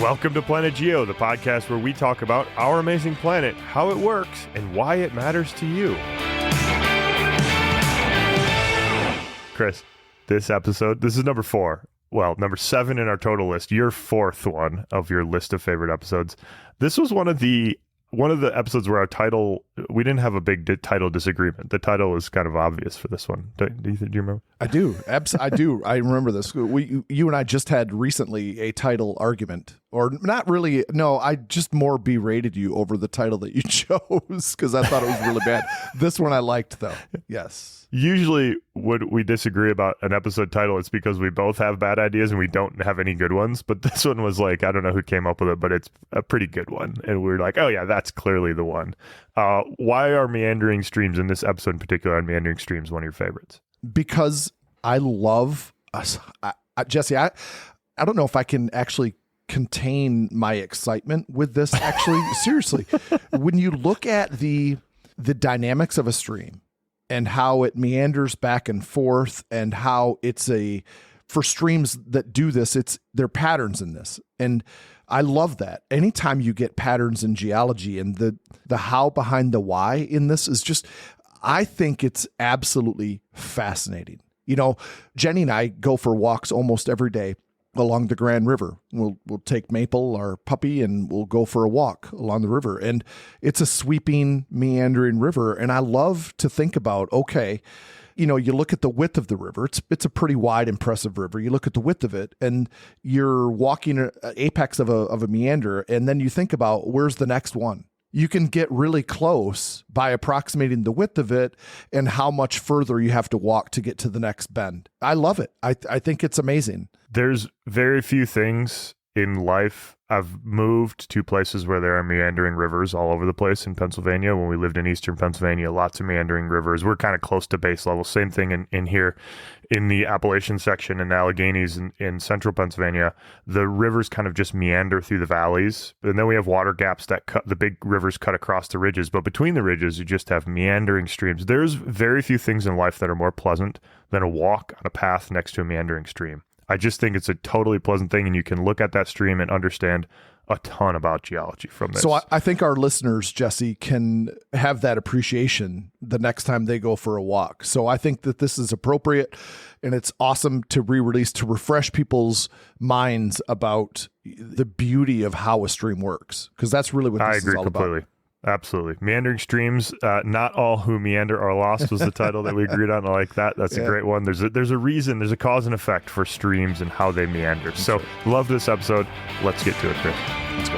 Welcome to Planet Geo, the podcast where we talk about our amazing planet, how it works, and why it matters to you. Chris, this episode, this is number 4. Well, number 7 in our total list, your 4th one of your list of favorite episodes. This was one of the episodes where our title, we didn't have a big title disagreement. The title was kind of obvious for this one. Do you remember? I do. I do. I remember this. You and I just had recently a title argument, or not really. No, I just more berated you over the title that you chose because I thought it was really bad. This one I liked, though. Yes. Usually when we disagree about an episode title, it's because we both have bad ideas and we don't have any good ones. But this one was like, I don't know who came up with it, but it's a pretty good one. And we were like, oh yeah, that's clearly the one. Why are meandering streams, in this episode in particular on meandering streams, one of your favorites? Because I love us. Jesse, I don't know if I can actually contain my excitement with this. Actually, seriously, when you look at the dynamics of a stream and how it meanders back and forth, and how it's for streams that do this, there are patterns in this. And I love that. Anytime you get patterns in geology, and the how behind the why in this is just, I think it's absolutely fascinating. You know, Jenny and I go for walks almost every day along the Grand River. We'll take Maple, our puppy, and we'll go for a walk along the river. And it's a sweeping, meandering river. And I love to think about, okay, you know, you look at the width of the river. It's a pretty wide, impressive river. You look at the width of it, and you're walking an apex of a meander, and then you think about, where's the next one? You can get really close by approximating the width of it and how much further you have to walk to get to the next bend. I love it. I think it's amazing. There's very few things in life. I've moved to places where there are meandering rivers all over the place in Pennsylvania. When we lived in eastern Pennsylvania, lots of meandering rivers. We're kind of close to base level. Same thing in here in the Appalachian section in Alleghenies in central Pennsylvania. The rivers kind of just meander through the valleys. And then we have water gaps that the big rivers cut across the ridges. But between the ridges, you just have meandering streams. There's very few things in life that are more pleasant than a walk on a path next to a meandering stream. I just think it's a totally pleasant thing, and you can look at that stream and understand a ton about geology from this. So I think our listeners, Jesse, can have that appreciation the next time they go for a walk. So I think that this is appropriate, and it's awesome to re-release, to refresh people's minds about the beauty of how a stream works, because that's really what this is all completely. About. Absolutely. Meandering streams, not all who meander are lost was the title that we agreed on. I like that. That's a great one. There's a reason, there's a cause and effect for streams and how they meander. So love this episode. Let's get to it, Chris. Let's go.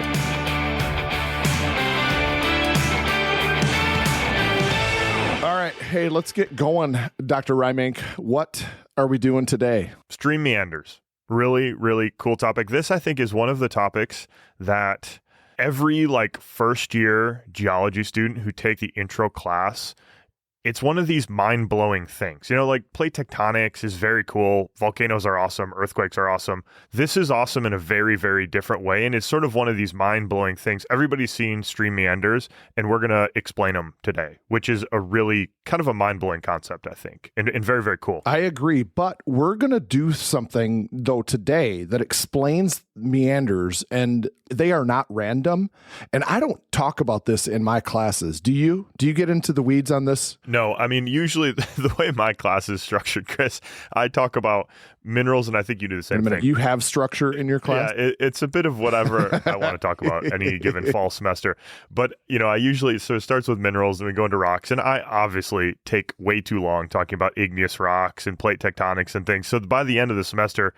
All right. Hey, let's get going. Dr. Reimink, what are we doing today? Stream meanders. Really, really cool topic. This, I think, is one of the topics that every first year geology student who take the intro class, it's one of these mind-blowing things. You know, plate tectonics is very cool. Volcanoes are awesome. Earthquakes are awesome. This is awesome in a very, very different way. And it's sort of one of these mind-blowing things. Everybody's seen stream meanders, and we're going to explain them today, which is a really kind of a mind-blowing concept, I think, and very, very cool. I agree. But we're going to do something, though, today that explains meanders, and they are not random. And I don't talk about this in my classes. Do you? Do you get into the weeds on this? No, I mean, usually the way my class is structured, Chris, I talk about minerals, and I think you do the same thing. You have structure in your class? Yeah, it's a bit of whatever I want to talk about any given fall semester. But, you know, so it starts with minerals, and we go into rocks, and I obviously take way too long talking about igneous rocks and plate tectonics and things. So by the end of the semester,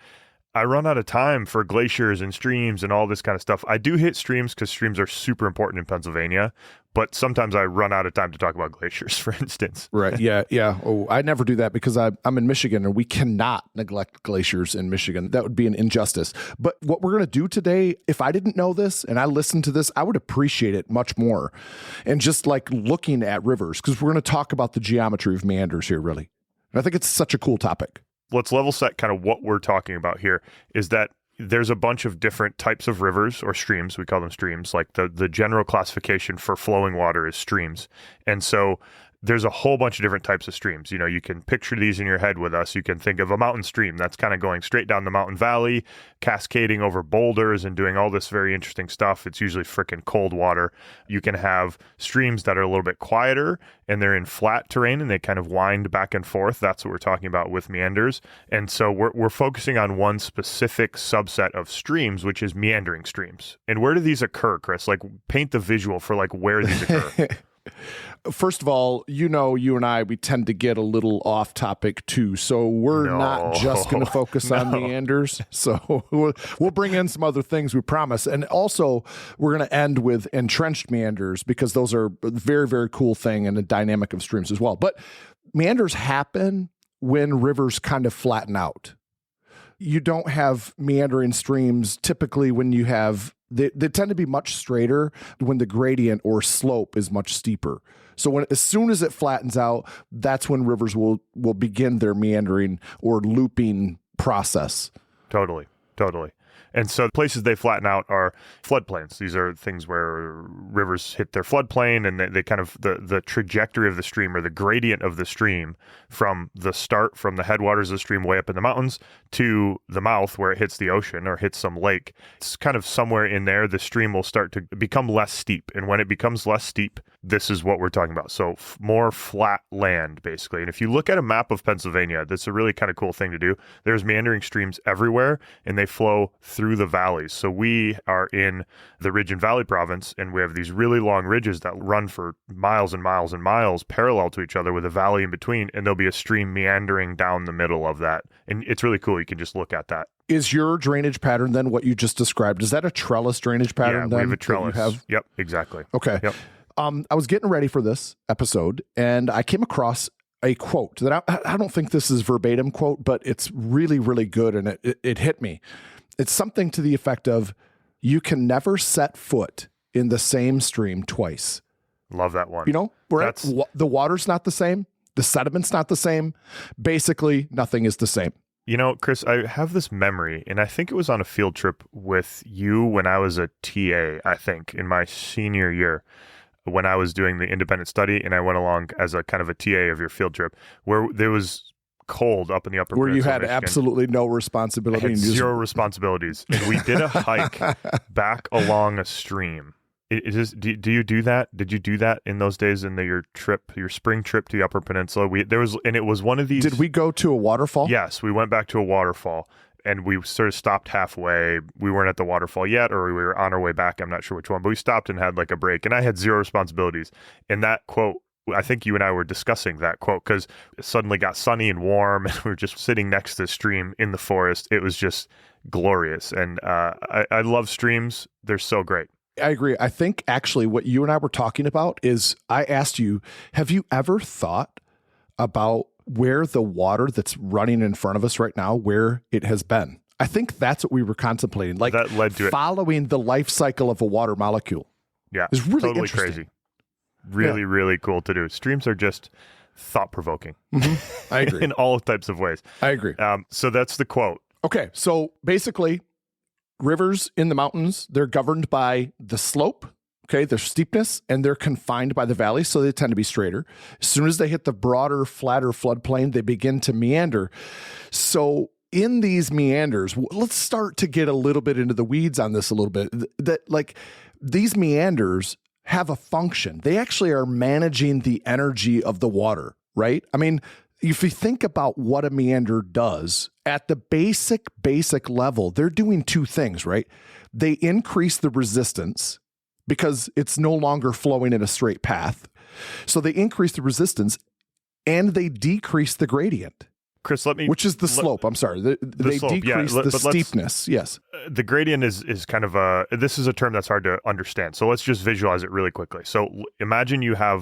I run out of time for glaciers and streams and all this kind of stuff. I do hit streams because streams are super important in Pennsylvania, but sometimes I run out of time to talk about glaciers, for instance. Right. Yeah. Yeah. Oh, I never do that because I'm in Michigan, and we cannot neglect glaciers in Michigan. That would be an injustice. But what we're going to do today, if I didn't know this and I listened to this, I would appreciate it much more. And just looking at rivers, because we're going to talk about the geometry of meanders here, really. And I think it's such a cool topic. Let's level set kind of what we're talking about here is that there's a bunch of different types of rivers or streams. We call them streams. The general classification for flowing water is streams. And so there's a whole bunch of different types of streams. You can picture these in your head with us. You can think of a mountain stream that's kind of going straight down the mountain valley, cascading over boulders and doing all this very interesting stuff. It's usually freaking cold water. You can have streams that are a little bit quieter and they're in flat terrain and they kind of wind back and forth. That's what we're talking about with meanders. And so we're focusing on one specific subset of streams, which is meandering streams. And where do these occur, Chris? Like, paint the visual for like where these occur. First of all, you and I, we tend to get a little off topic too. So we're not just going to focus on meanders. So we'll bring in some other things, we promise. And also, we're going to end with entrenched meanders because those are a very, very cool thing and a dynamic of streams as well. But meanders happen when rivers kind of flatten out. You don't have meandering streams typically when you have they tend to be much straighter when the gradient or slope is much steeper. So as soon as it flattens out, that's when rivers will begin their meandering or looping process. Totally. And so places they flatten out are floodplains. These are things where rivers hit their floodplain and they kind of, the trajectory of the stream or the gradient of the stream from the start, from the headwaters of the stream way up in the mountains to the mouth where it hits the ocean or hits some lake. It's kind of somewhere in there, the stream will start to become less steep. And when it becomes less steep, this is what we're talking about. So more flat land, basically. And if you look at a map of Pennsylvania, that's a really kind of cool thing to do. There's meandering streams everywhere and they flow through the valleys. So we are in the Ridge and Valley province, and we have these really long ridges that run for miles and miles and miles parallel to each other with a valley in between, and there'll be a stream meandering down the middle of that. And it's really cool. You can just look at that. Is your drainage pattern then what you just described? Is that a trellis drainage pattern? Yeah, we have a trellis. Yep, exactly. Okay. Yep. I was getting ready for this episode, and I came across a quote that I don't think this is verbatim quote, but it's really, really good, and it hit me. It's something to the effect of, you can never set foot in the same stream twice. Love that one. The water's not the same. The sediment's not the same. Basically, nothing is the same. Chris, I have this memory, and I think it was on a field trip with you when I was a TA, I think, in my senior year, when I was doing the independent study, and I went along as a kind of a TA of your field trip, where there was cold up in the upper where you had Michigan. Absolutely no responsibility. I had zero responsibilities. And we did a hike back along a stream. Do you do that? Did you do that in those days in your spring trip to the Upper Peninsula? It was one of these. Did we go to a waterfall? Yes, we went back to a waterfall and we sort of stopped halfway. We weren't at the waterfall yet, or we were on our way back. I'm not sure which one, but we stopped and had like a break, and I had zero responsibilities. And that quote, I think you and I were discussing that quote because it suddenly got sunny and warm and we were just sitting next to the stream in the forest. It was just glorious. And I love streams. They're so great. I agree. I think actually what you and I were talking about is, I asked you, have you ever thought about where the water that's running in front of us right now, where it has been? I think that's what we were contemplating. Like, that led to following the life cycle of a water molecule. Yeah. It's really totally interesting. Crazy. Really cool to do. Streams are just thought-provoking. Mm-hmm. I agree. In all types of ways. I agree. So that's the quote. Okay. So basically, rivers in the mountains, they're governed by the slope, okay, their steepness, and they're confined by the valley, so they tend to be straighter. As soon as they hit the broader, flatter floodplain, they begin to meander. So in these meanders, let's start to get a little bit into the weeds on this a little bit. These meanders have a function. They actually are managing the energy of the water, right? I mean, if you think about what a meander does, at the basic level, they're doing two things, right? They increase the resistance because it's no longer flowing in a straight path. So they increase the resistance and they decrease the gradient. Chris, which is the slope. I'm sorry. They slope, decrease the steepness. Yes. The gradient is kind of this is a term that's hard to understand. So let's just visualize it really quickly. So imagine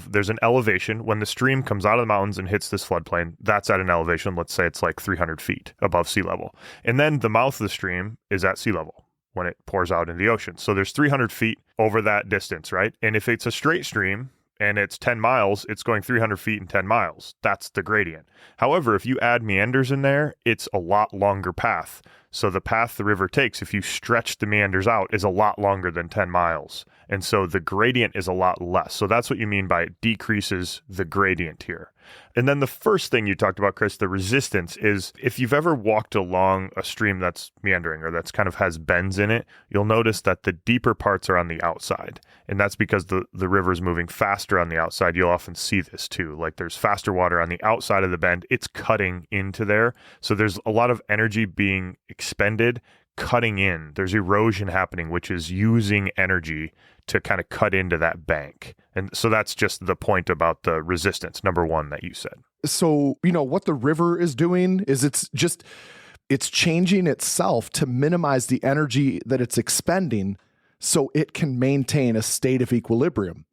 there's an elevation when the stream comes out of the mountains and hits this floodplain. That's at an elevation. Let's say it's like 300 feet above sea level. And then the mouth of the stream is at sea level when it pours out in the ocean. So there's 300 feet over that distance, right? And if it's a straight stream, and it's 10 miles, it's going 300 feet in 10 miles. That's the gradient. However, if you add meanders in there, it's a lot longer path. So the path the river takes, if you stretch the meanders out, is a lot longer than 10 miles. And so the gradient is a lot less. So that's what you mean by it decreases the gradient here. And then the first thing you talked about, Chris, the resistance, is if you've ever walked along a stream that's meandering or that's kind of has bends in it, you'll notice that the deeper parts are on the outside. And that's because the river is moving faster on the outside. You'll often see this too. Like there's faster water on the outside of the bend. It's cutting into there. So there's a lot of energy being expended cutting in. There's erosion happening, which is using energy to kind of cut into that bank. And so that's just the point about the resistance, number one, that you said. So, what the river is doing is it's changing itself to minimize the energy that it's expending so it can maintain a state of equilibrium.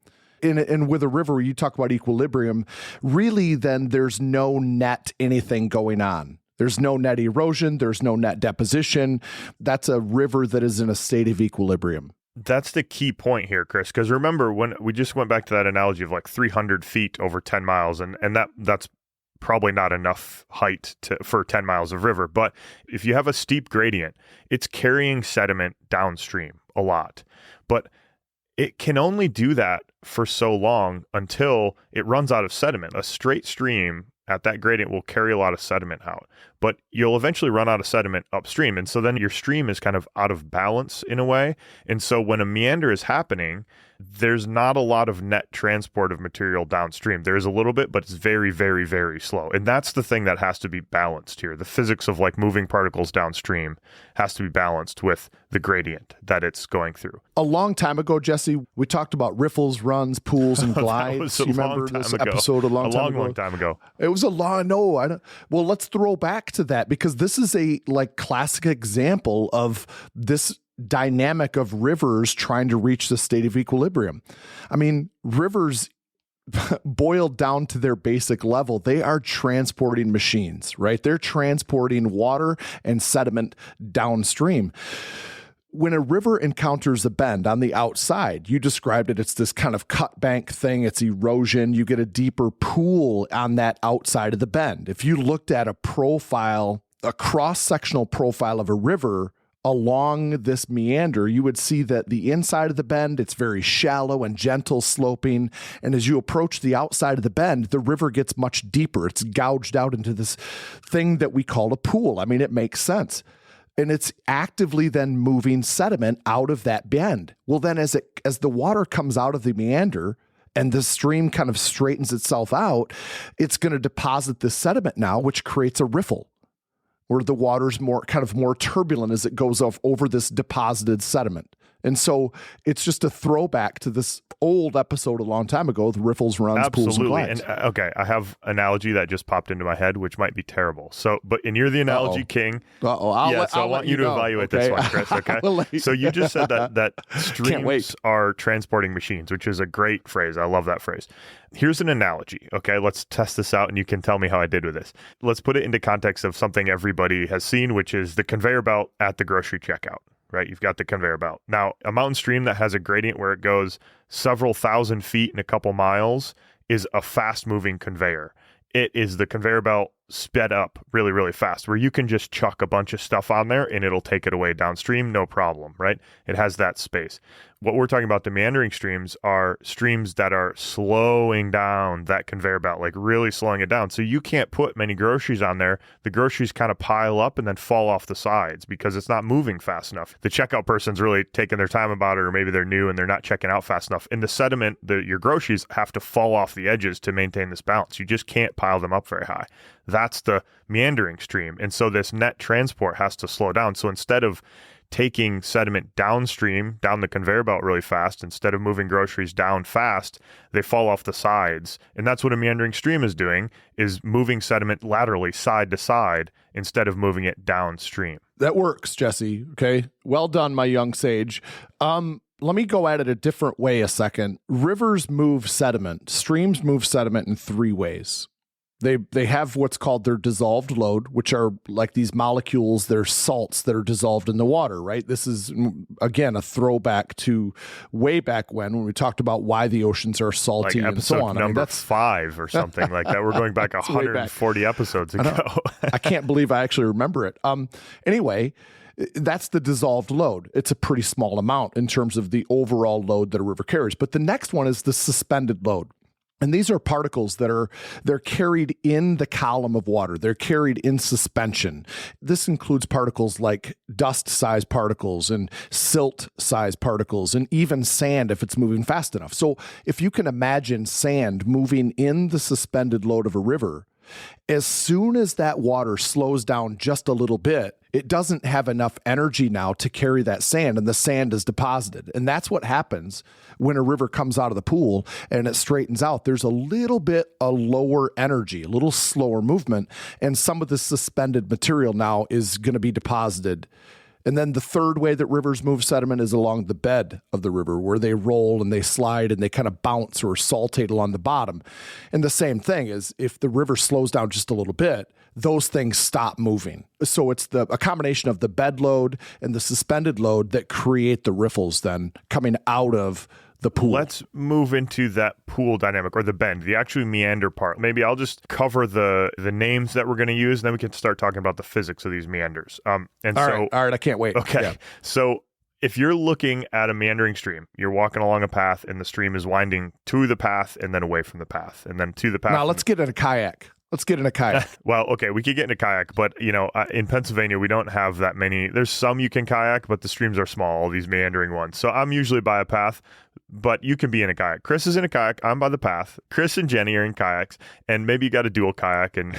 And with a river, you talk about equilibrium, really then there's no net anything going on. There's no net erosion. There's no net deposition. That's a river that is in a state of equilibrium. That's the key point here, Chris, because remember when we just went back to that analogy of like 300 feet over 10 miles, and that's probably not enough height for 10 miles of river. But if you have a steep gradient, it's carrying sediment downstream a lot. But it can only do that for so long until it runs out of sediment. A straight stream at that gradient will carry a lot of sediment out, but you'll eventually run out of sediment upstream. And so then your stream is kind of out of balance in a way. And so when a meander is happening, there's not a lot of net transport of material downstream. There's a little bit, but it's very, very, very slow. And that's the thing that has to be balanced here. The physics of like moving particles downstream has to be balanced with the gradient that it's going through. A long time ago, Jesse, we talked about riffles, runs, pools, and glides. You remember this episode a long time ago? It was a long, no, I don't. Well, let's throw back to that because this is a like classic example of this dynamic of rivers trying to reach the state of equilibrium. I mean, rivers boiled down to their basic level, they are transporting machines, right? They're transporting water and sediment downstream. When a river encounters a bend on the outside, you described it, it's this kind of cut bank thing, it's erosion, you get a deeper pool on that outside of the bend. If you looked at a profile, a cross-sectional profile of a river along this meander, you would see that the inside of the bend, it's very shallow and gentle sloping. And as you approach the outside of the bend, the river gets much deeper. It's gouged out into this thing that we call a pool. I mean, it makes sense. And it's actively then moving sediment out of that bend. Well, then as the water comes out of the meander and the stream kind of straightens itself out, it's going to deposit this sediment now, which creates a riffle, where the water's more turbulent as it goes off over this deposited sediment. And so it's just a throwback to this old episode a long time ago, the riffles, runs, pools, and glides. And okay, I have an analogy that just popped into my head, which might be terrible. So, and you're the analogy king. I want you to evaluate this one, Chris, okay? So you just said that streams are transporting machines, which is a great phrase. I love that phrase. Here's an analogy, okay? Let's test this out, and you can tell me how I did with this. Let's put it into context of something everybody has seen, which is the conveyor belt at the grocery checkout. Right? You've got the conveyor belt. Now, a mountain stream that has a gradient where it goes several thousand feet in a couple miles is a fast-moving conveyor. It is the conveyor belt sped up really, really fast, where you can just chuck a bunch of stuff on there and it'll take it away downstream, no problem, right? It has that space. What we're talking about, the meandering streams, are streams that are slowing down that conveyor belt, like really slowing it down. So you can't put many groceries on there. The groceries kind of pile up and then fall off the sides because it's not moving fast enough. The checkout person's really taking their time about it, or maybe they're new and they're not checking out fast enough. And the sediment, your groceries have to fall off the edges to maintain this balance. You just can't pile them up very high. That's the meandering stream. And so this net transport has to slow down. So instead of taking sediment downstream, down the conveyor belt really fast, instead of moving groceries down fast, they fall off the sides. And that's what a meandering stream is doing, is moving sediment laterally side to side instead of moving it downstream. That works, Jesse. Okay. Well done, my young sage. Let me go at it a different way a second. Rivers move sediment. Streams move sediment in three ways. They have what's called their dissolved load, which are like these molecules, they're salts that are dissolved in the water, right? This is, again, a throwback to way back when we talked about why the oceans are salty like and so on. Number that's 5 or something like that. We're going back 140 episodes ago. I can't believe I actually remember it. Anyway, that's the dissolved load. It's a pretty small amount in terms of the overall load that a river carries. But the next one is the suspended load. And these are particles that they're carried in the column of water. They're carried in suspension. This includes particles like dust-sized particles and silt-sized particles and even sand if it's moving fast enough. So if you can imagine sand moving in the suspended load of a river, as soon as that water slows down just a little bit, it doesn't have enough energy now to carry that sand, and the sand is deposited. And that's what happens when a river comes out of the pool and it straightens out. There's a little bit of lower energy, a little slower movement, and some of the suspended material now is going to be deposited. And then the third way that rivers move sediment is along the bed of the river, where they roll and they slide and they kind of bounce or saltate along the bottom. And the same thing is if the river slows down just a little bit, those things stop moving. So it's a combination of the bed load and the suspended load that create the riffles then coming out of the pool. Let's move into that pool dynamic, or the bend, the actual meander part. Maybe I'll just cover the names that we're going to use, and then we can start talking about the physics of these meanders. All right, I can't wait. Okay, yeah. So if you're looking at a meandering stream, you're walking along a path, and the stream is winding to the path and then away from the path, and then to the path. Now let's get in a kayak. Well, okay, we could get in a kayak, but in Pennsylvania, we don't have that many. There's some you can kayak, but the streams are small, these meandering ones. So I'm usually by a path, but you can be in a kayak. Chris is in a kayak. I'm by the path. Chris and Jenny are in kayaks, and maybe you got a dual kayak, and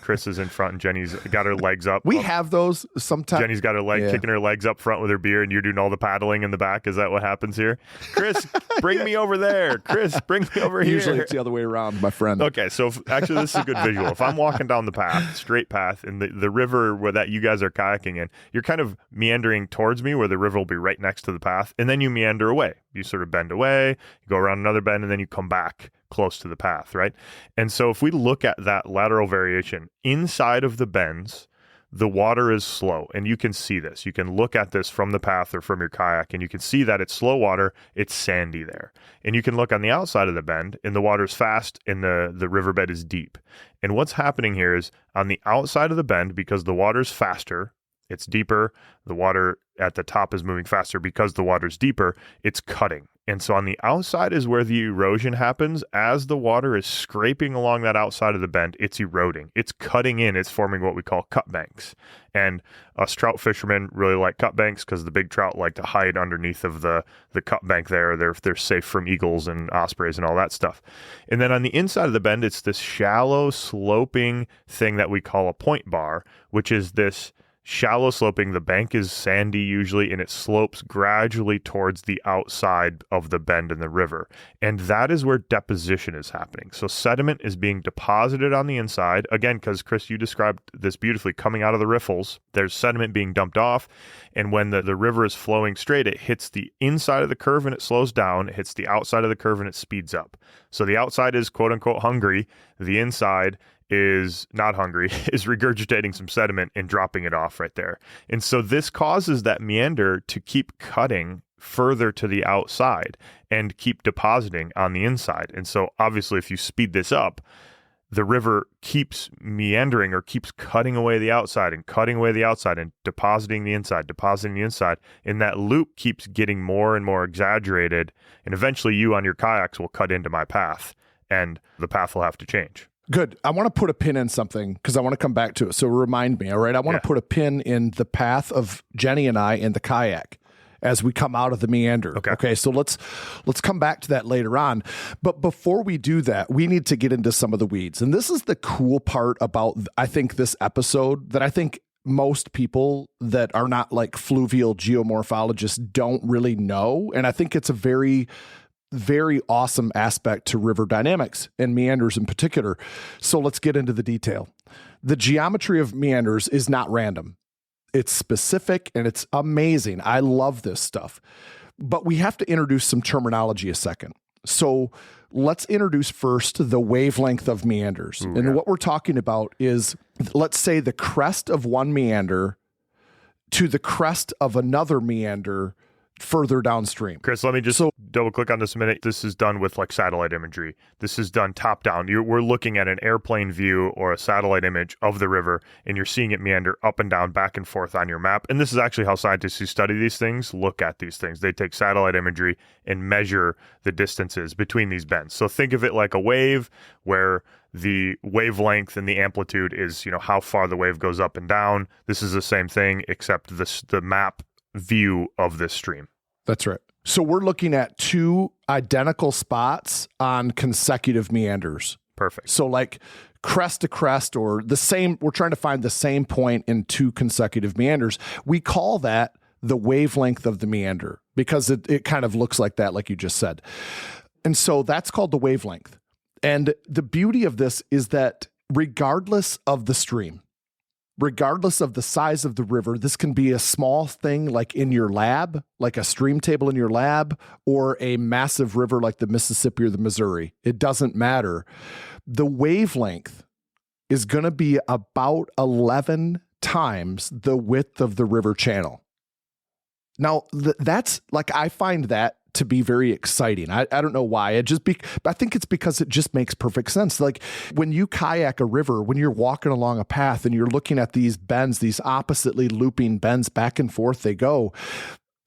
Chris is in front, and Jenny's got her legs up. We have those sometimes. Jenny's got her kicking her legs up front with her beer, and you're doing all the paddling in the back. Is that what happens here? Chris, bring me over there. Chris, bring me over here. Usually it's the other way around, my friend. Okay, so actually this is a good visual. If I'm walking down the path, straight path, and the river where that you guys are kayaking in, you're kind of meandering towards me where the river will be right next to the path, and then you meander away. You sort of bend away, you go around another bend, and then you come back close to the path, right? And so if we look at that lateral variation, inside of the bends, the water is slow, and you can see this. You can look at this from the path or from your kayak, and you can see that it's slow water, it's sandy there. And you can look on the outside of the bend, and the water's fast, and the riverbed is deep. And what's happening here is on the outside of the bend, because the water's faster, it's deeper, the water at the top is moving faster because the water's deeper, it's cutting. And so on the outside is where the erosion happens. As the water is scraping along that outside of the bend, it's eroding. It's cutting in. It's forming what we call cut banks. And us trout fishermen really like cut banks because the big trout like to hide underneath of the cut bank there. They're safe from eagles and ospreys and all that stuff. And then on the inside of the bend, it's this shallow sloping thing that we call a point bar, which is this shallow sloping. The bank is sandy usually, and it slopes gradually towards the outside of the bend in the river. And that is where deposition is happening. So sediment is being deposited on the inside. Again, because Chris, you described this beautifully, coming out of the riffles, there's sediment being dumped off. And when the river is flowing straight, it hits the inside of the curve and it slows down. It hits the outside of the curve and it speeds up. So the outside is quote unquote hungry. The inside is not hungry, is regurgitating some sediment and dropping it off right there. And so this causes that meander to keep cutting further to the outside and keep depositing on the inside. And so obviously if you speed this up, the river keeps meandering or keeps cutting away the outside and cutting away the outside and depositing the inside. And that loop keeps getting more and more exaggerated. And eventually you on your kayaks will cut into my path and the path will have to change. Good. I want to put a pin in something because I want to come back to it. So remind me, all right? I want to put a pin in the path of Jenny and I in the kayak as we come out of the meander. Okay. So let's come back to that later on. But before we do that, we need to get into some of the weeds. And this is the cool part about, I think, this episode that I think most people that are not like fluvial geomorphologists don't really know. And I think it's a very awesome aspect to river dynamics and meanders in particular. So let's get into the detail. The geometry of meanders is not random. It's specific and it's amazing. I love this stuff. But we have to introduce some terminology a second. So let's introduce first the wavelength of meanders. What we're talking about is, let's say, the crest of one meander to the crest of another meander further downstream. Chris, let me just double click on this a minute. This is done with like satellite imagery. This is done top down. We're looking at an airplane view or a satellite image of the river, and you're seeing it meander up and down, back and forth on your map. And this is actually how scientists who study these things look at these things. They take satellite imagery and measure the distances between these bends. So think of it like a wave where the wavelength and the amplitude is, how far the wave goes up and down. This is the same thing, except the map view of this stream. That's right. So we're looking at two identical spots on consecutive meanders. Perfect. So like crest to crest, or the same, we're trying to find the same point in two consecutive meanders. We call that the wavelength of the meander because it kind of looks like that, like you just said. And so that's called the wavelength. And the beauty of this is that regardless of the stream, regardless of the size of the river, this can be a small thing like in your lab, like a stream table in your lab, or a massive river like the Mississippi or the Missouri. It doesn't matter. The wavelength is going to be about 11 times the width of the river channel. Now, that's like, I find that to be very exciting. I don't know why. I think it's because it just makes perfect sense. Like when you kayak a river, when you're walking along a path and you're looking at these bends, these oppositely looping bends, back and forth they go,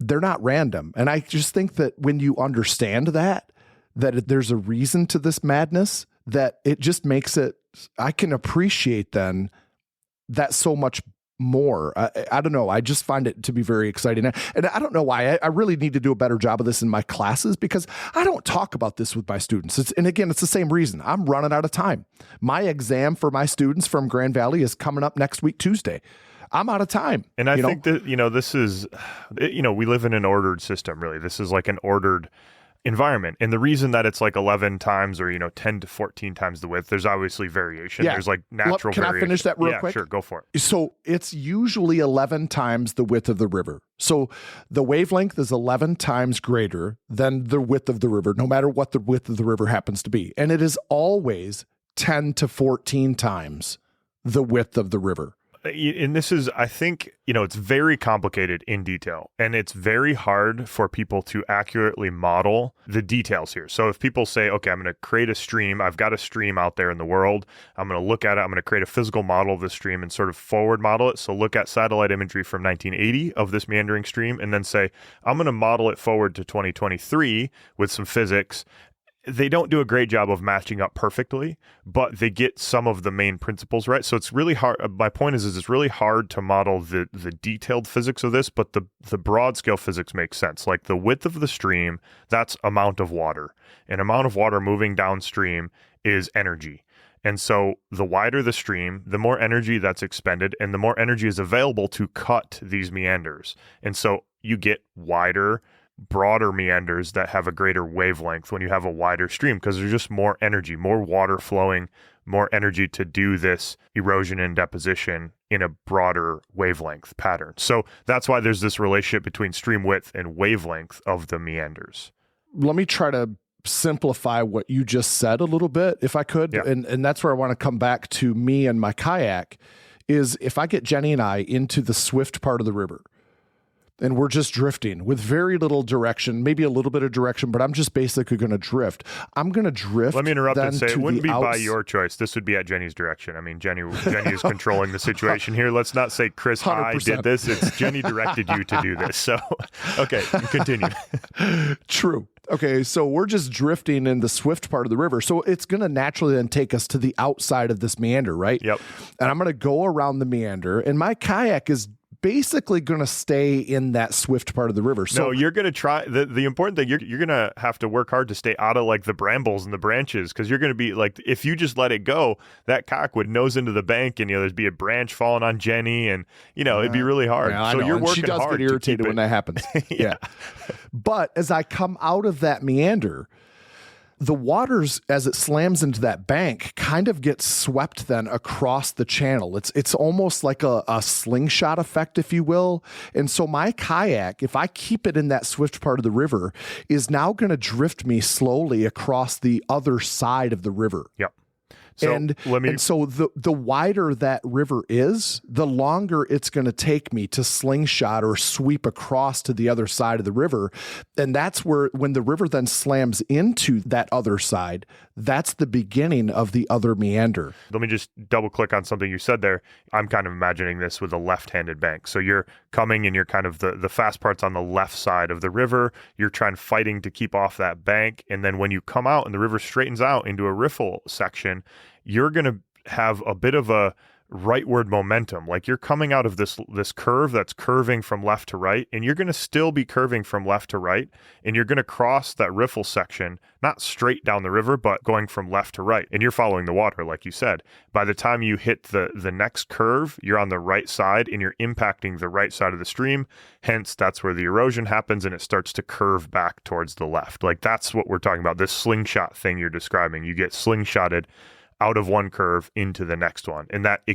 they're not random. And I just think that when you understand that there's a reason to this madness, that it just makes it, I can appreciate then that so much more. I don't know. I just find it to be very exciting. And I don't know why. I really need to do a better job of this in my classes because I don't talk about this with my students. And again, it's the same reason. I'm running out of time. My exam for my students from Grand Valley is coming up next week, Tuesday. I'm out of time. And I think that, this is, we live in an ordered system, really. This is like an ordered environment. And the reason that it's like 11 times or, 10 to 14 times the width, there's obviously variation. Yeah. There's like natural variation. Can I finish that real quick? Sure, go for it. So it's usually 11 times the width of the river. So the wavelength is 11 times greater than the width of the river, no matter what the width of the river happens to be. And it is always 10 to 14 times the width of the river. And this is, I think, it's very complicated in detail, and it's very hard for people to accurately model the details here. So if people say, okay, I'm going to create a stream, I've got a stream out there in the world, I'm going to look at it, I'm going to create a physical model of the stream and sort of forward model it. So look at satellite imagery from 1980 of this meandering stream, and then say, I'm going to model it forward to 2023 with some physics. They don't do a great job of matching up perfectly, but they get some of the main principles right. So it's really hard. My point is it's really hard to model the detailed physics of this, but the broad scale physics makes sense. Like the width of the stream, that's amount of water. An amount of water moving downstream is energy. And so the wider the stream, the more energy that's expended, and the more energy is available to cut these meanders. And so you get wider, broader meanders that have a greater wavelength when you have a wider stream, because there's just more energy, more water flowing, more energy to do this erosion and deposition in a broader wavelength pattern. So that's why there's this relationship between stream width and wavelength of the meanders. Let me try to simplify what you just said a little bit, if I could. Yeah. And that's where I want to come back to me and my kayak, is if I get Jenny and I into the swift part of the river, and we're just drifting with very little direction, maybe a little bit of direction, but I'm just basically going to drift. I'm going to drift. Let me interrupt and say it wouldn't be by your choice. This would be at Jenny's direction. I mean, Jenny is controlling the situation here. Let's not say, Chris, 100%. I did this. It's Jenny directed you to do this. So, okay, continue. True. Okay, so we're just drifting in the swift part of the river. So it's going to naturally then take us to the outside of this meander, right? Yep. And I'm going to go around the meander, and my kayak is basically going to stay in that swift part of the river. So no, you're going to try the important thing. You're going to have to work hard to stay out of like the brambles and the branches, because you're going to be like, if you just let it go, that kayak would nose into the bank, and there'd be a branch falling on Jenny, and it'd be really hard. Yeah, so you're working hard. She does get irritated when that happens. Yeah. But as I come out of that meander, the waters, as it slams into that bank, kind of gets swept then across the channel. It's almost like a slingshot effect, if you will. And so my kayak, if I keep it in that swift part of the river, is now going to drift me slowly across the other side of the river. Yep. So and so the wider that river is, the longer it's going to take me to slingshot or sweep across to the other side of the river. And that's where, when the river then slams into that other side, that's the beginning of the other meander. Let me just double click on something you said there. I'm kind of imagining this with a left-handed bank. So you're coming and you're kind of the fast part's on the left side of the river. You're fighting to keep off that bank. And then when you come out and the river straightens out into a riffle section, you're going to have a bit of a rightward momentum. Like you're coming out of this curve that's curving from left to right, and you're going to still be curving from left to right, and you're going to cross that riffle section, not straight down the river, but going from left to right, and you're following the water, like you said. By the time you hit the next curve, you're on the right side, and you're impacting the right side of the stream. Hence, that's where the erosion happens, and it starts to curve back towards the left. Like that's what we're talking about, this slingshot thing you're describing. You get slingshotted out of one curve into the next one. And that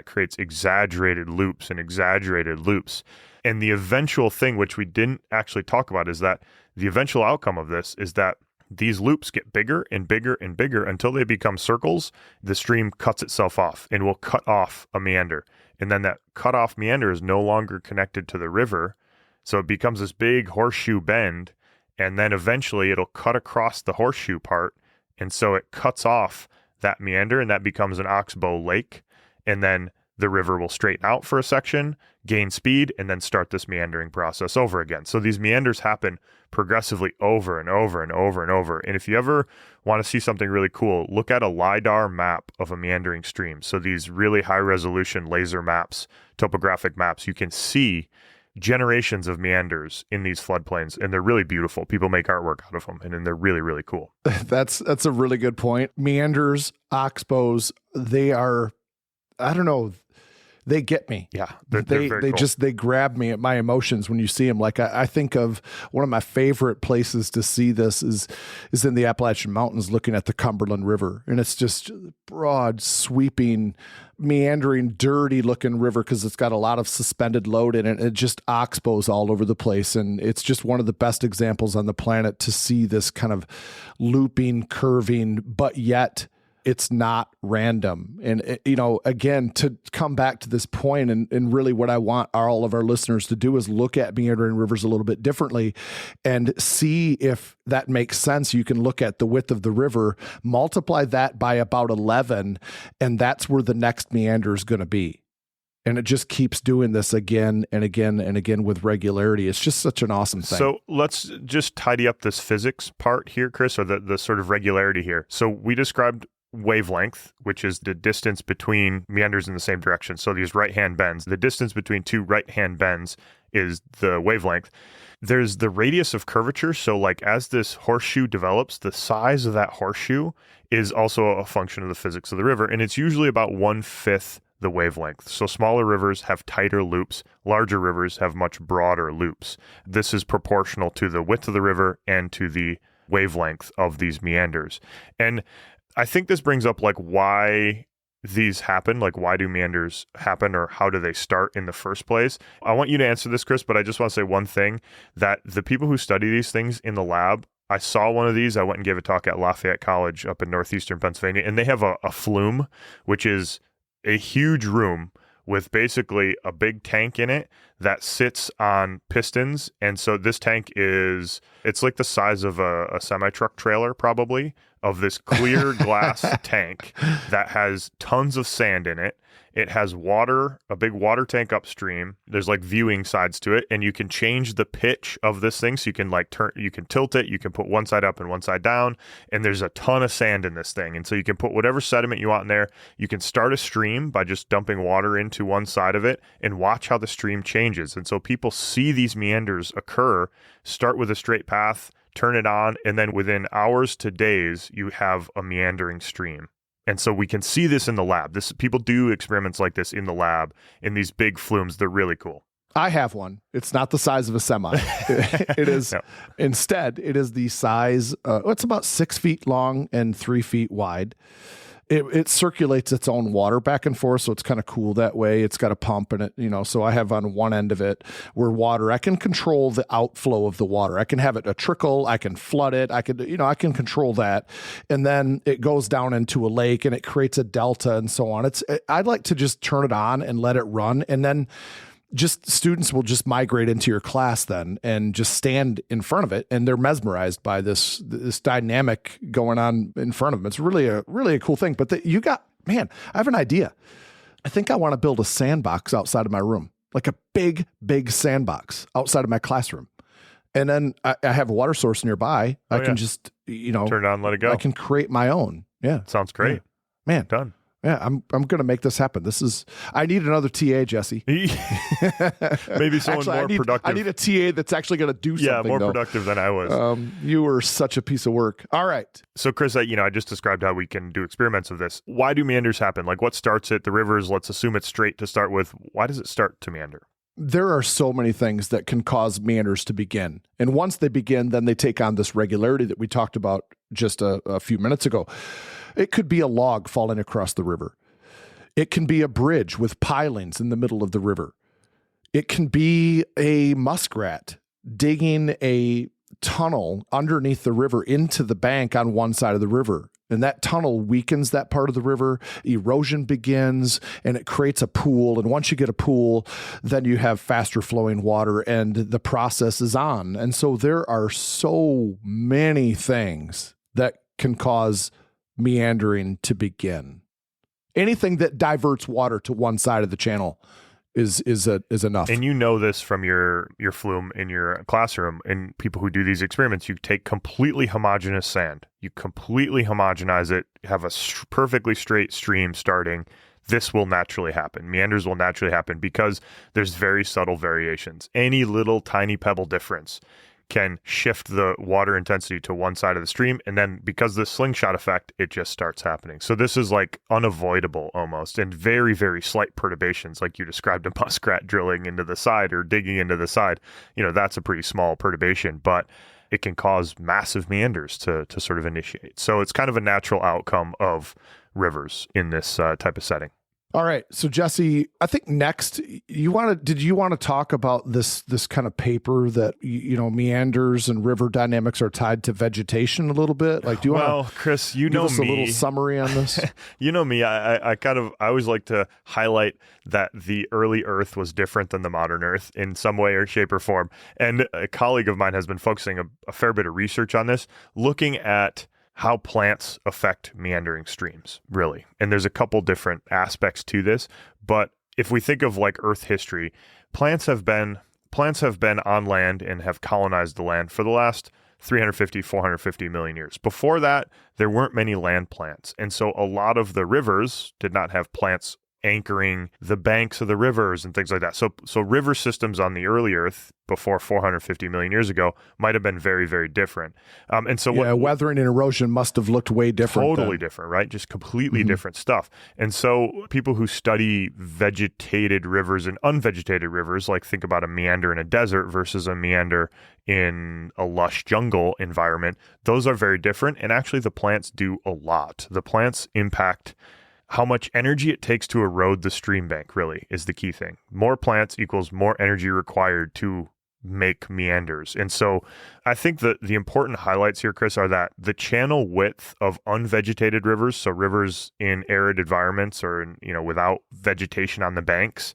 creates exaggerated loops and exaggerated loops. And the eventual thing, which we didn't actually talk about, is that the eventual outcome of this is that these loops get bigger and bigger and bigger until they become circles. The stream cuts itself off and will cut off a meander. And then that cut off meander is no longer connected to the river. So it becomes this big horseshoe bend. And then eventually it'll cut across the horseshoe part. And so it cuts off that meander, and that becomes an oxbow lake. And then the river will straighten out for a section, gain speed, and then start this meandering process over again. So these meanders happen progressively over and over and over and over. And if you ever want to see something really cool, look at a LiDAR map of a meandering stream. So these really high resolution laser maps, topographic maps, you can see generations of meanders in these floodplains, and they're really beautiful. People make artwork out of them, and then they're really, really cool. That's a really good point. Meanders, oxbows, they are, I don't know, they get me. Yeah, they're very cool. They grab me at my emotions when you see them. Like I think of one of my favorite places to see this is in the Appalachian Mountains, looking at the Cumberland River, and it's just broad, sweeping, meandering, dirty looking river because it's got a lot of suspended load in it. It just oxbows all over the place, and it's just one of the best examples on the planet to see this kind of looping, curving, but yet it's not random. And, again, to come back to this point, and really what I want all of our listeners to do is look at meandering rivers a little bit differently and see if that makes sense. You can look at the width of the river, multiply that by about 11, and that's where the next meander is going to be. And it just keeps doing this again and again and again with regularity. It's just such an awesome thing. So let's just tidy up this physics part here, Chris, or the sort of regularity here. So we described wavelength, which is the distance between meanders in the same direction. So these right-hand bends, the distance between two right-hand bends is the wavelength. There's the radius of curvature. So like as this horseshoe develops, the size of that horseshoe is also a function of the physics of the river. And it's usually about 1/5 the wavelength. So smaller rivers have tighter loops. Larger rivers have much broader loops. This is proportional to the width of the river and to the wavelength of these meanders. And I think this brings up like why these happen, like why do meanders happen, or how do they start in the first place? I want you to answer this, Chris, but I just want to say one thing, that the people who study these things in the lab, I saw one of these. I went and gave a talk at Lafayette College up in northeastern Pennsylvania, and they have a flume, which is a huge room with basically a big tank in it that sits on pistons. And so this tank it's like the size of a semi-truck trailer probably, of this clear glass tank that has tons of sand in it. It has water, a big water tank upstream. There's like viewing sides to it, and you can change the pitch of this thing. So you can you can tilt it, you can put one side up and one side down, and there's a ton of sand in this thing. And so you can put whatever sediment you want in there. You can start a stream by just dumping water into one side of it and watch how the stream changes. And so people see these meanders occur, start with a straight path, turn it on, and then within hours to days, you have a meandering stream. And so we can see this in the lab. People do experiments like this in the lab in these big flumes. They're really cool. I have one. It's not the size of a semi. It is instead, it is the size, it's about 6 feet long and 3 feet wide. It circulates its own water back and forth, so it's kind of cool that way. It's got a pump in it, so I have on one end of it where I can control the outflow of the water. I can have it a trickle, I can flood it, I can control that. And then it goes down into a lake and it creates a delta and so on. I'd like to just turn it on and let it run, and then students will just migrate into your class then and just stand in front of it, and they're mesmerized by this dynamic going on in front of them. It's really a cool thing. But I have an idea. I think I want to build a sandbox outside of my room, like a big, big sandbox outside of my classroom. And then I have a water source nearby. I can just, turn it on, let it go. I can create my own. Yeah. Sounds great. Yeah. Man. Done. Yeah, I'm going to make this happen. I need another TA, Jesse. Maybe someone more productive. I need a TA that's actually going to do something. Yeah, more productive than I was. You were such a piece of work. All right. So, Chris, I just described how we can do experiments of this. Why do meanders happen? Like, what starts it? The rivers, let's assume it's straight to start with. Why does it start to meander? There are so many things that can cause meanders to begin. And once they begin, then they take on this regularity that we talked about just a few minutes ago. It could be a log falling across the river. It can be a bridge with pilings in the middle of the river. It can be a muskrat digging a tunnel underneath the river into the bank on one side of the river. And that tunnel weakens that part of the river. Erosion begins and it creates a pool. And once you get a pool, then you have faster flowing water and the process is on. And so there are so many things that can cause meandering to begin. Anything that diverts water to one side of the channel is enough. And this from your flume in your classroom, and people who do these experiments, you take completely homogeneous sand, you completely homogenize it, have a perfectly straight stream starting. This will naturally happen. Meanders will naturally happen because there's very subtle variations. Any little tiny pebble difference can shift the water intensity to one side of the stream. And then because of the slingshot effect, it just starts happening. So this is like unavoidable almost, and very, very slight perturbations, like you described a muskrat drilling into the side or digging into the side. That's a pretty small perturbation, but it can cause massive meanders to sort of initiate. So it's kind of a natural outcome of rivers in this type of setting. All right. So Jesse, I think next did you want to talk about this kind of paper that, meanders and river dynamics are tied to vegetation a little bit? Like, do you want to, Chris, give us a little summary on this? Me, I always like to highlight that the early Earth was different than the modern Earth in some way or shape or form. And a colleague of mine has been focusing a fair bit of research on this, looking at how plants affect meandering streams, really. And there's a couple different aspects to this, but if we think of like Earth history, plants have been on land and have colonized the land for the last 350, 450 million years. Before that, there weren't many land plants. And so a lot of the rivers did not have plants anchoring the banks of the rivers and things like that. So river systems on the early Earth before 450 million years ago might have been very, very different. And so weathering and erosion must have looked way different. Totally different, right? Just completely different stuff. And so people who study vegetated rivers and unvegetated rivers, like think about a meander in a desert versus a meander in a lush jungle environment, those are very different. And actually the plants do a lot. The plants impact how much energy it takes to erode the stream bank, really, is the key thing. More plants equals more energy required to make meanders. And so I think that the important highlights here, Chris, are that the channel width of unvegetated rivers, so rivers in arid environments or without vegetation on the banks,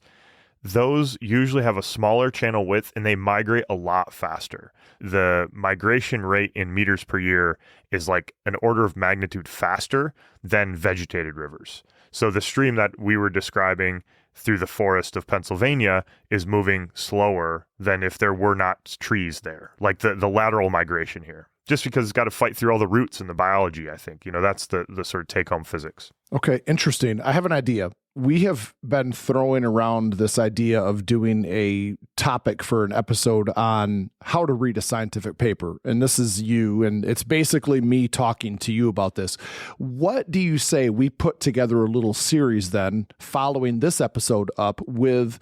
those usually have a smaller channel width and they migrate a lot faster. The migration rate in meters per year is like an order of magnitude faster than vegetated rivers. So the stream that we were describing through the forest of Pennsylvania is moving slower than if there were not trees there, like the lateral migration here. Just because it's got to fight through all the roots in the biology, I think. That's the sort of take-home physics. Okay, interesting. I have an idea. We have been throwing around this idea of doing a topic for an episode on how to read a scientific paper. And this is you, and it's basically me talking to you about this. What do you say we put together a little series then, following this episode up with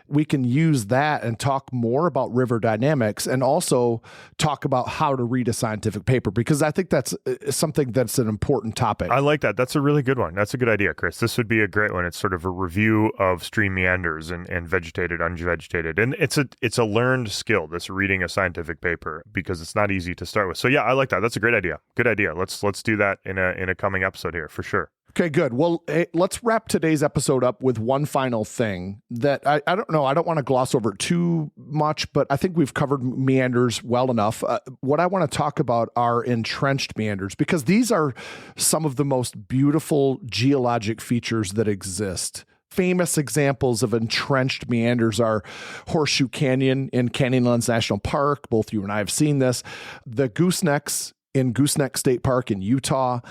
we can use that and talk more about river dynamics and also talk about how to read a scientific paper, because I think that's something that's an important topic. I like that. That's a really good one. That's a good idea, Chris. This would be a great one. It's sort of a review of stream meanders and vegetated, unvegetated. And it's a learned skill, this reading a scientific paper, because it's not easy to start with. So yeah, I like that. That's a great idea. Good idea. Let's do that in a coming episode here for sure. Okay, good. Well, hey, let's wrap today's episode up with one final thing that I don't know. I don't want to gloss over it too much, but I think we've covered meanders well enough. What I want to talk about are entrenched meanders, because these are some of the most beautiful geologic features that exist. Famous examples of entrenched meanders are Horseshoe Canyon in Canyonlands National Park. Both you and I have seen this. The goosenecks in Gooseneck State Park in Utah.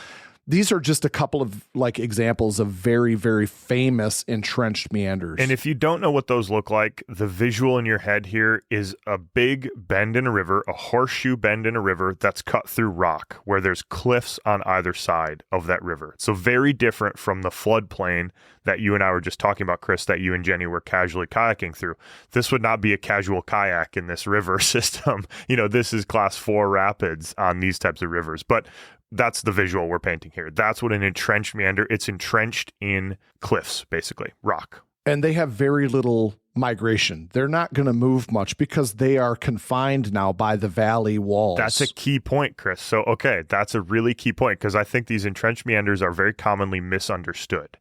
These are just a couple of examples of very, very famous entrenched meanders. And if you don't know what those look like, the visual in your head here is a big bend in a river, a horseshoe bend in a river that's cut through rock, where there's cliffs on either side of that river. So very different from the floodplain that you and I were just talking about, Chris, that you and Jenny were casually kayaking through. This would not be a casual kayak in this river system. This is class 4 rapids on these types of rivers. But that's the visual we're painting here. That's what an entrenched meander. It's entrenched in cliffs, basically, rock. And they have very little migration. They're not going to move much because they are confined now by the valley walls. That's a key point, Chris. So, okay, that's a really key point, because I think these entrenched meanders are very commonly misunderstood,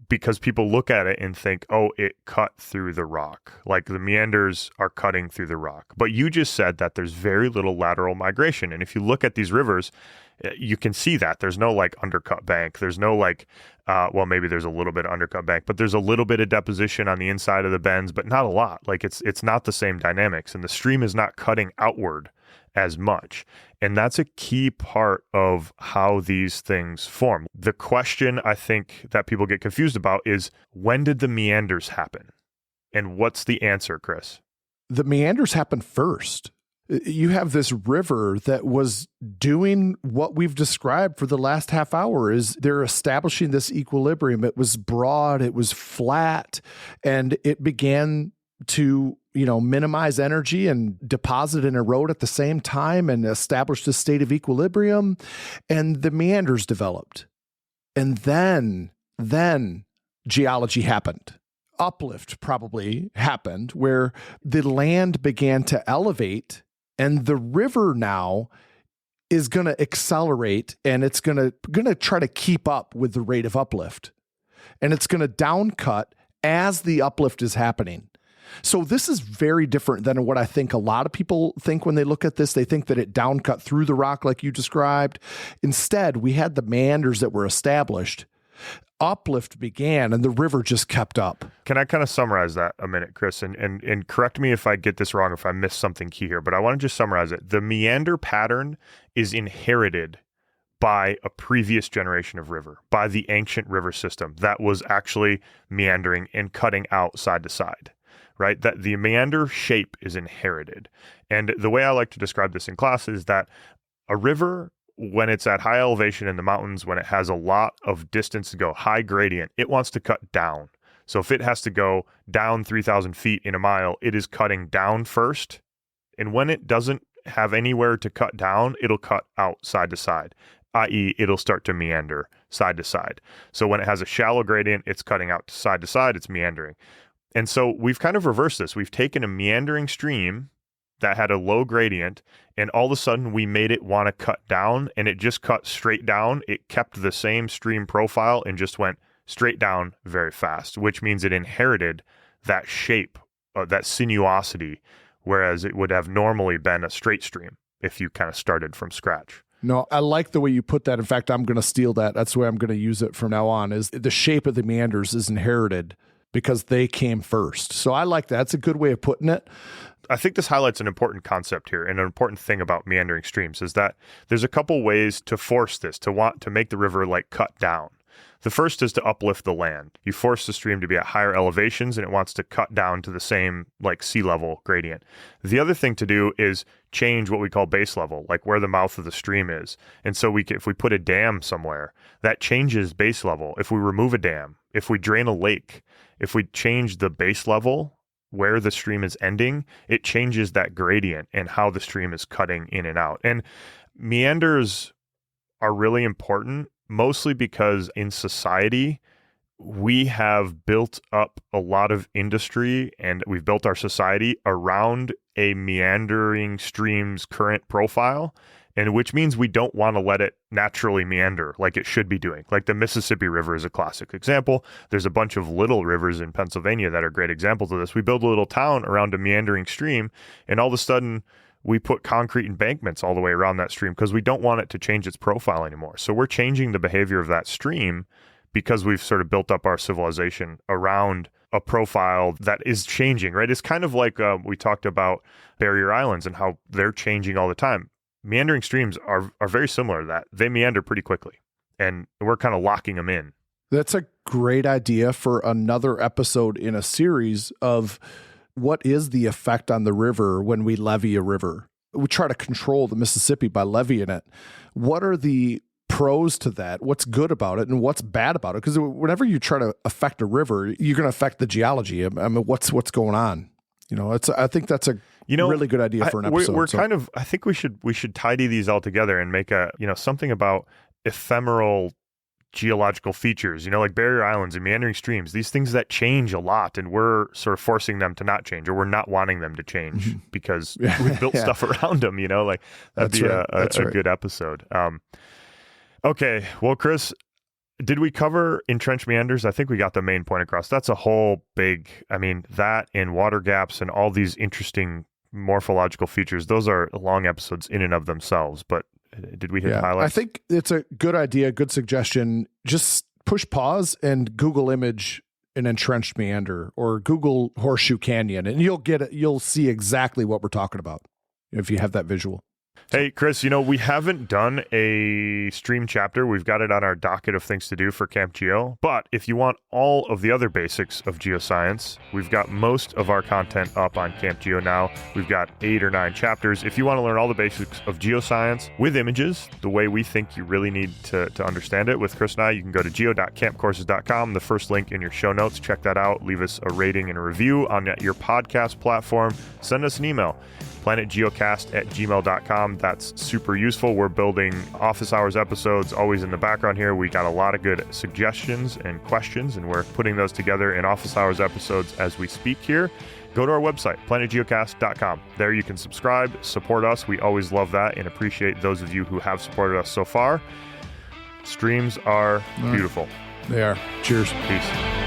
because people look at it and think, oh, it cut through the rock. Like the meanders are cutting through the rock. But you just said that there's very little lateral migration. And if you look at these rivers, you can see that there's no undercut bank. There's no maybe there's a little bit of undercut bank, but there's a little bit of deposition on the inside of the bends, but not a lot. It's not the same dynamics, and the stream is not cutting outward as much. And that's a key part of how these things form. The question I think that people get confused about is, when did the meanders happen? And what's the answer, Chris? The meanders happened first. You have this river that was doing what we've described for the last half hour. Is they're establishing this equilibrium. It was broad, it was flat, and it began to minimize energy and deposit and erode at the same time and establish this state of equilibrium. And the meanders developed. And then geology happened. Uplift probably happened, where the land began to elevate. And the river now is going to accelerate, and it's going to try to keep up with the rate of uplift. And it's going to downcut as the uplift is happening. So this is very different than what I think a lot of people think when they look at this. They think that it downcut through the rock like you described. Instead, we had the meanders that were established. Uplift began, and the river just kept up. Can I kind of summarize that a minute, Chris? And correct me if I get this wrong, if I missed something key here, but I want to just summarize it. The meander pattern is inherited by a previous generation of river, by the ancient river system that was actually meandering and cutting out side to side, right? That the meander shape is inherited. And the way I like to describe this in class is that a river, when it's at high elevation in the mountains, when it has a lot of distance to go, high gradient, it wants to cut down. So if it has to go down 3,000 feet in a mile, it is cutting down first. And when it doesn't have anywhere to cut down, it'll cut out side to side, i.e. it'll start to meander side to side. So when it has a shallow gradient, it's cutting out to side, it's meandering. And so we've kind of reversed this. We've taken a meandering stream that had a low gradient, and all of a sudden we made it want to cut down, and it just cut straight down. It kept the same stream profile and just went straight down very fast, which means it inherited that shape, that sinuosity, whereas it would have normally been a straight stream if you kind of started from scratch. No, I like the way you put that. In fact, I'm going to steal that. That's the way I'm going to use it from now on, is the shape of the meanders is inherited because they came first. So I like that. That's a good way of putting it. I think this highlights an important concept here, and an important thing about meandering streams is that there's a couple ways to force this, to want to make the river cut down. The first is to uplift the land. You force the stream to be at higher elevations, and it wants to cut down to the same sea level gradient. The other thing to do is change what we call base level, like where the mouth of the stream is. And so if we put a dam somewhere, that changes base level. If we remove a dam, if we drain a lake, if we change the base level where the stream is ending, it changes that gradient and how the stream is cutting in and out. And meanders are really important, mostly because in society, we have built up a lot of industry and we've built our society around a meandering stream's current profile, and which means we don't want to let it naturally meander like it should be doing. Like the Mississippi River is a classic example. There's a bunch of little rivers in Pennsylvania that are great examples of this. We build a little town around a meandering stream, and all of a sudden we put concrete embankments all the way around that stream because we don't want it to change its profile anymore. So we're changing the behavior of that stream because we've sort of built up our civilization around a profile that is changing, right? It's kind of like we talked about barrier islands and how they're changing all the time. Meandering streams are very similar to that. They meander pretty quickly, and we're kind of locking them in. That's a great idea for another episode in a series of what is the effect on the river when we levee a river. We try to control the Mississippi by leveeing it. What are the pros to that? What's good about it and what's bad about it? Because whenever you try to affect a river, you're going to affect the geology. I mean, what's going on? I think that's a really good idea for an episode. I think we should tidy these all together and make something about ephemeral geological features, like barrier islands and meandering streams, these things that change a lot, and we're sort of forcing them to not change, or we're not wanting them to change because we've built stuff around them, like that'd be a good episode. Okay. Well, Chris, did we cover entrenched meanders? I think we got the main point across. That's a whole big, that and water gaps and all these interesting morphological features. Those are long episodes in and of themselves, but did we hit highlights? I think it's a good idea, good suggestion. Just push pause and Google image an entrenched meander or Google Horseshoe Canyon, and you'll see exactly what we're talking about if you have that visual. Hey, Chris, we haven't done a stream chapter. We've got it on our docket of things to do for CampGeo. But if you want all of the other basics of geoscience, we've got most of our content up on CampGeo now. We've got 8 or 9 chapters. If you want to learn all the basics of geoscience with images, the way we think you really need to understand it with Chris and I, you can go to geo.campcourses.com, the first link in your show notes. Check that out. Leave us a rating and a review on your podcast platform. Send us an email. planetgeocast@gmail.com. That's super useful. We're building office hours episodes always in the background here. We got a lot of good suggestions and questions, and we're putting those together in office hours episodes as we speak here. Go to our website, planetgeocast.com. There you can subscribe, support us. We always love that and appreciate those of you who have supported us so far. Streams are beautiful. They are. Cheers. Peace.